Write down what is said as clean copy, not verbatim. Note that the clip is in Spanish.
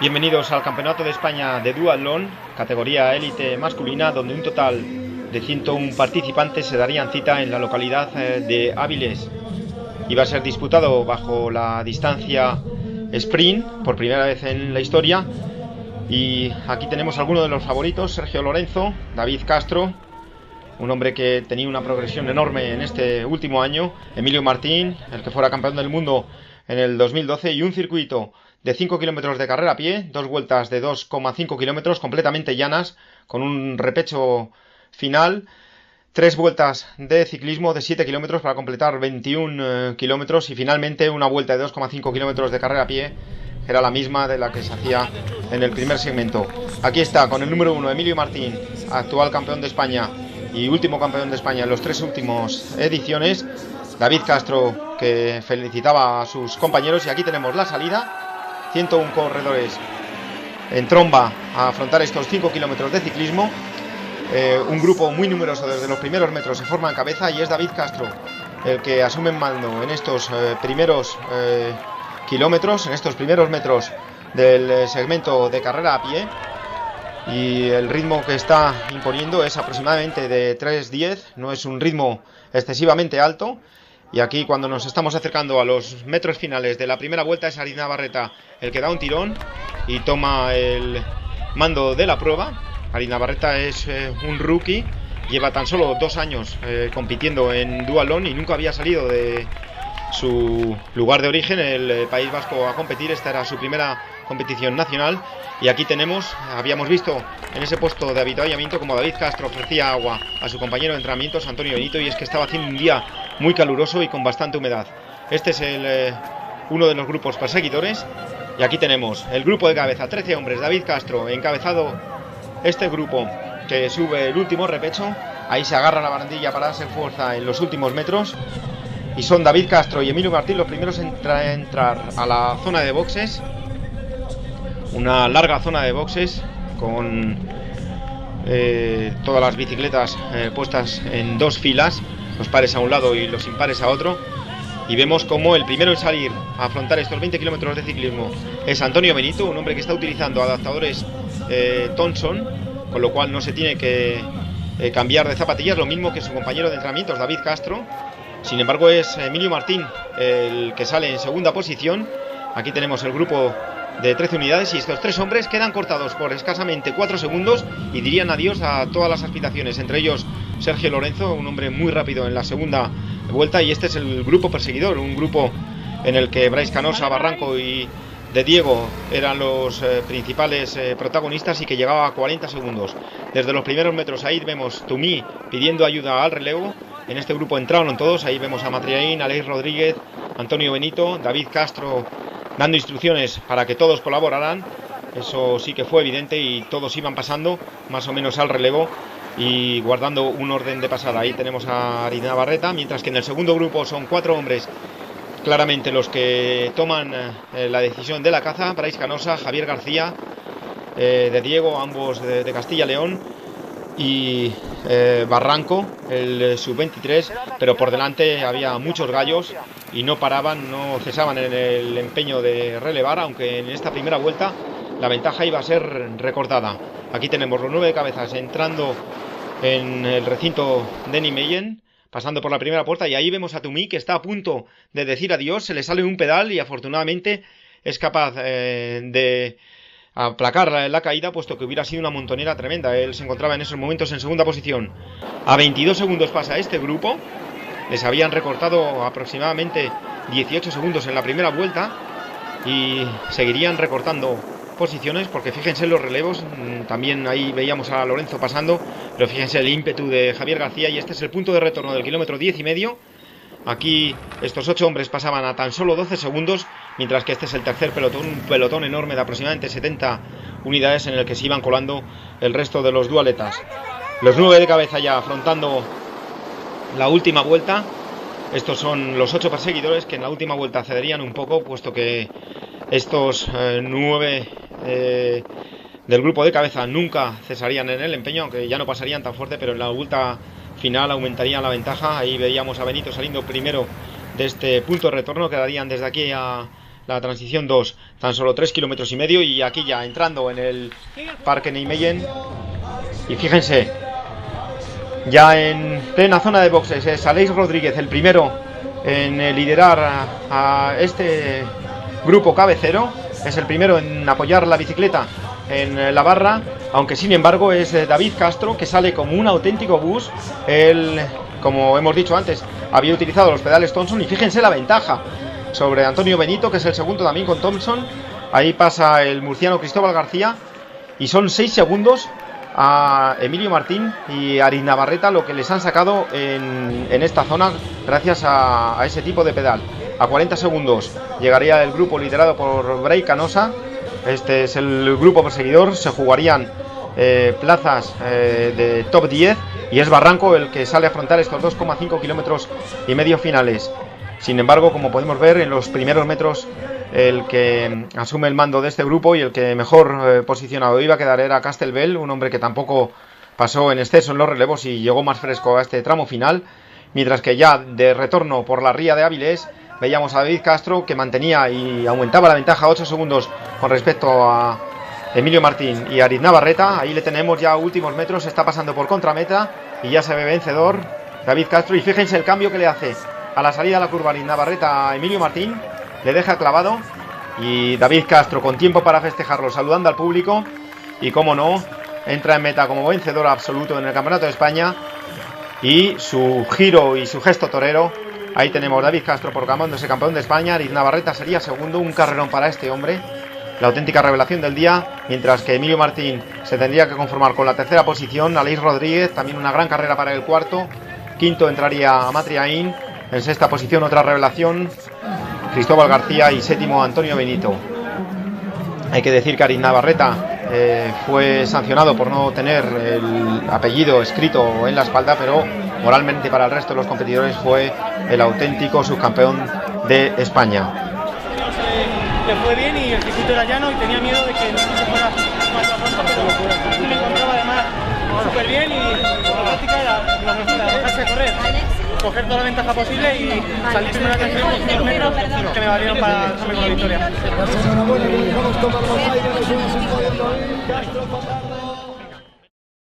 Bienvenidos al Campeonato de España de Duatlón, categoría élite masculina, donde un total de 101 participantes se darían cita en la localidad de Áviles. Iba a ser disputado bajo la distancia sprint, por primera vez en la historia. Y aquí tenemos algunos de los favoritos: Sergio Lorenzo, David Castro, un hombre que tenía una progresión enorme en este último año, Emilio Martín, el que fuera campeón del mundo en el 2012, y un circuito de 5 kilómetros de carrera a pie, dos vueltas de 2,5 kilómetros completamente llanas, con un repecho final, tres vueltas de ciclismo de 7 kilómetros para completar 21 kilómetros y finalmente una vuelta de 2,5 kilómetros de carrera a pie, que era la misma de la que se hacía en el primer segmento. Aquí está, con el número 1, Emilio Martín, actual campeón de España y último campeón de España en los tres últimos ediciones. David Castro, que felicitaba a sus compañeros, y aquí tenemos la salida. 101 corredores en tromba a afrontar estos 5 kilómetros de ciclismo. Un grupo muy numeroso desde los primeros metros se forma en cabeza, y es David Castro el que asume en mando en estos primeros kilómetros, en estos primeros metros del segmento de carrera a pie. Y el ritmo que está imponiendo es aproximadamente de 3:10, no es un ritmo excesivamente alto. Y aquí, cuando nos estamos acercando a los metros finales de la primera vuelta, es Aritz Navarrete el que da un tirón y toma el mando de la prueba. Aritz Navarrete es un rookie, lleva tan solo 2 años compitiendo en duatlón y nunca había salido de su lugar de origen, el País Vasco, a competir. Esta era su primera competición nacional. Y aquí habíamos visto en ese puesto de avituallamiento como David Castro ofrecía agua a su compañero de entrenamientos, Antonio Benito, y es que estaba haciendo un día muy caluroso y con bastante humedad. Este es uno de los grupos perseguidores. Y aquí tenemos el grupo de cabeza, 13 hombres, David Castro encabezado este grupo, que sube el último repecho. Ahí se agarra la barandilla para darse fuerza en los últimos metros. Y son David Castro y Emilio Martín los primeros en entrar a la zona de boxes. Una larga zona de boxes con todas las bicicletas puestas en 2 filas, los pares a un lado y los impares a otro. Y vemos como el primero en salir a afrontar estos 20 kilómetros de ciclismo es Antonio Benito, un hombre que está utilizando adaptadores Thompson, con lo cual no se tiene que cambiar de zapatillas, lo mismo que su compañero de entrenamientos, David Castro. Sin embargo, es Emilio Martín el que sale en segunda posición. Aquí tenemos el grupo de 13 unidades y estos 3 hombres quedan cortados por escasamente 4 segundos y dirían adiós a todas las aspiraciones, entre ellos Sergio Lorenzo, un hombre muy rápido en la segunda vuelta. Y este es el grupo perseguidor, un grupo en el que Brais Canosa, Barranco y De Diego eran los principales protagonistas, y que llegaba a 40 segundos. Desde los primeros metros ahí vemos Tumí pidiendo ayuda al relevo. En este grupo entraron todos, ahí vemos a Matriaín, Aleix Rodríguez, Antonio Benito, David Castro dando instrucciones para que todos colaboraran. Eso sí que fue evidente, y todos iban pasando más o menos al relevo y guardando un orden de pasada. Ahí tenemos a Aritz Navarrete, mientras que en el segundo grupo son 4 hombres claramente los que toman la decisión de la caza: Brais Canosa, Javier García, De Diego, ambos de Castilla y León, y Barranco, el sub-23, pero por delante había muchos gallos y no paraban, no cesaban en el empeño de relevar, aunque en esta primera vuelta la ventaja iba a ser recortada. Aquí tenemos los 9 cabezas entrando en el recinto de Nijmegen, pasando por la primera puerta, y ahí vemos a Tumí, que está a punto de decir adiós. Se le sale un pedal y afortunadamente es capaz de aplacar la caída, puesto que hubiera sido una montonera tremenda. Él se encontraba en esos momentos en segunda posición. A 22 segundos pasa este grupo. Les habían recortado aproximadamente 18 segundos en la primera vuelta y seguirían recortando posiciones, porque fíjense los relevos. También ahí veíamos a Lorenzo pasando, pero fíjense el ímpetu de Javier García. Y este es el punto de retorno del kilómetro 10,5. Aquí estos 8 hombres pasaban a tan solo 12 segundos, mientras que este es el tercer pelotón, un pelotón enorme de aproximadamente 70 unidades en el que se iban colando el resto de los dualetas. Los 9 de cabeza ya afrontando la última vuelta. Estos son los 8 perseguidores, que en la última vuelta cederían un poco, puesto que estos 9 del grupo de cabeza nunca cesarían en el empeño, aunque ya no pasarían tan fuerte, pero en la vuelta final aumentaría la ventaja. Ahí veíamos a Benito saliendo primero de este punto de retorno. Quedarían desde aquí a la transición 2, tan solo 3,5 kilómetros, y aquí ya entrando en el Parque Nijmegen. Y fíjense, ya en plena zona de boxes es Aleix Rodríguez el primero en liderar a este grupo cabecero, es el primero en apoyar la bicicleta en la barra, aunque sin embargo es David Castro, que sale como un auténtico bus. Él, como hemos dicho antes, había utilizado los pedales Thompson, y fíjense la ventaja sobre Antonio Benito, que es el segundo también con Thompson. Ahí pasa el murciano Cristóbal García, y son 6 segundos a Emilio Martín y a Aritz Navarreta lo que les han sacado en esta zona gracias a ese tipo de pedal. A 40 segundos llegaría el grupo liderado por Bray Canosa. Este es el grupo perseguidor. Se jugarían plazas de top 10, y es Barranco el que sale a afrontar estos 2,5 kilómetros y medio finales. Sin embargo, como podemos ver en los primeros metros, el que asume el mando de este grupo y el que mejor posicionado iba a quedar era Castelbell, un hombre que tampoco pasó en exceso en los relevos y llegó más fresco a este tramo final, mientras que ya de retorno por la ría de Áviles veíamos a David Castro, que mantenía y aumentaba la ventaja 8 segundos con respecto a Emilio Martín y Aritz Navarreta. Ahí le tenemos ya a últimos metros, está pasando por contrameta y ya se ve vencedor David Castro. Y fíjense el cambio que le hace a la salida de la curva Aritz Navarreta a Emilio Martín, le deja clavado, y David Castro con tiempo para festejarlo, saludando al público, y como no, entra en meta como vencedor absoluto en el Campeonato de España. Y su giro y su gesto torero, ahí tenemos David Castro proclamándose campeón de España. Aritz Navarreta sería segundo, un carrerón para este hombre, la auténtica revelación del día, mientras que Emilio Martín se tendría que conformar con la tercera posición. Aleix Rodríguez, también una gran carrera para el cuarto. Quinto entraría Amatri Ain. En sexta posición, otra revelación, Cristóbal García, y séptimo Antonio Benito. Hay que decir que Aritz Navarreta fue sancionado por no tener el apellido escrito en la espalda, pero moralmente para el resto de los competidores fue el auténtico subcampeón de España. Le fue bien y el circuito era llano y tenía miedo de que no se fuera más a fondo, pero me encontraba además súper bien, y la práctica era dejarse correr, coger toda la ventaja posible y salir primero a los metros que me valieron para hacerme con la victoria.